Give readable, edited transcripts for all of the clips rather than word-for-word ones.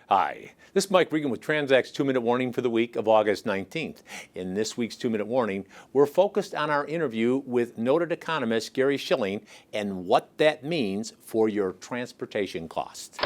Hi, this is Mike Regan with Transact's 2-Minute Warning for the week of August 19th. In this week's 2-Minute Warning, we're focused on our interview with noted economist Gary Shilling and what that means for your transportation costs.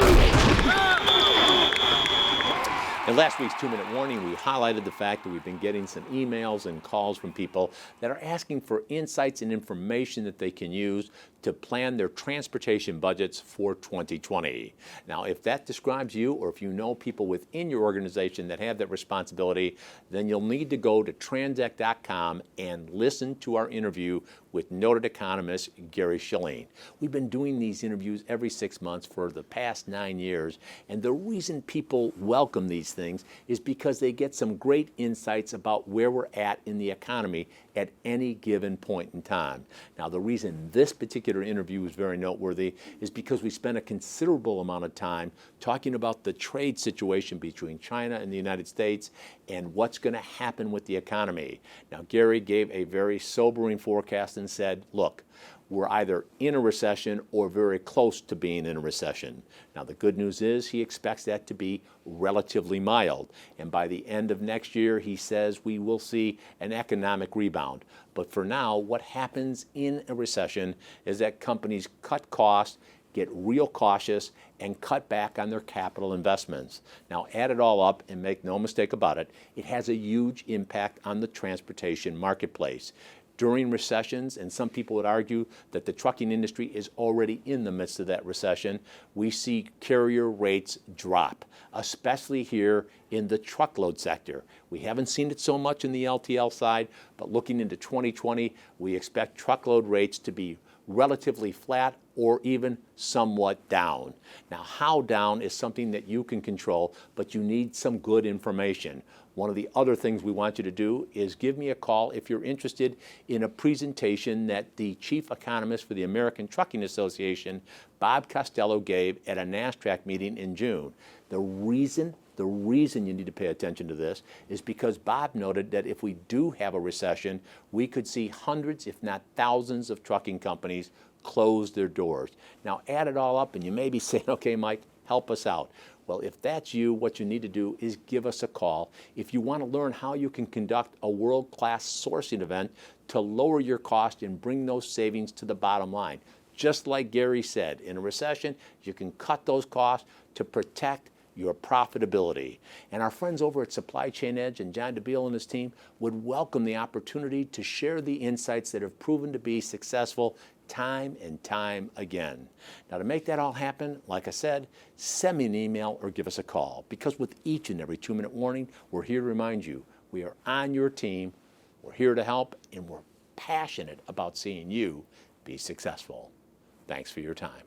In last week's 2-Minute Warning, we highlighted the fact that we've been getting some emails and calls from people that are asking for insights and information that they can use to plan their transportation budgets for 2020. Now, if that describes you, or if you know people within your organization that have that responsibility, then you'll need to go to Transact.com and listen to our interview with noted economist Gary Shilling. We've been doing these interviews every 6 months for the past 9 years, and the reason people welcome these things is because they get some great insights about where we're at in the economy at any given point in time. Now, the reason this particular interview is very noteworthy is because we spent a considerable amount of time talking about the trade situation between China and the United States and what's going to happen with the economy. Now, Gary gave a very sobering forecast and said, look, we're either in a recession or very close to being in a recession. Now, the good news is he expects that to be relatively mild. And by the end of next year, he says we will see an economic rebound. But for now, what happens in a recession is that companies cut costs, get real cautious, and cut back on their capital investments. Now, add it all up and make no mistake about it, it has a huge impact on the transportation marketplace. During recessions, and some people would argue that the trucking industry is already in the midst of that recession, we see carrier rates drop, especially here in the truckload sector. We haven't seen it so much in the LTL side, but looking into 2020, we expect truckload rates to be relatively flat or even somewhat down. Now, how down is something that you can control, but you need some good information. One of the other things we want you to do is give me a call if you're interested in a presentation that the chief economist for the American Trucking Association, Bob Costello, gave at a NASTRAC meeting in June. The reason you need to pay attention to this is because Bob noted that if we do have a recession, we could see hundreds, if not thousands, of trucking companies close their doors. Now, add it all up and you may be saying, okay, Mike, help us out. Well, if that's you, what you need to do is give us a call. If you want to learn how you can conduct a world-class sourcing event to lower your cost and bring those savings to the bottom line. Just like Gary said, in a recession, you can cut those costs to protect your profitability. And our friends over at Supply Chain Edge and John DeBeal and his team would welcome the opportunity to share the insights that have proven to be successful time and time again. Now, to make that all happen, like I said, send me an email or give us a call, because with each and every 2-minute warning, we're here to remind you we are on your team, we're here to help, and we're passionate about seeing you be successful. Thanks for your time.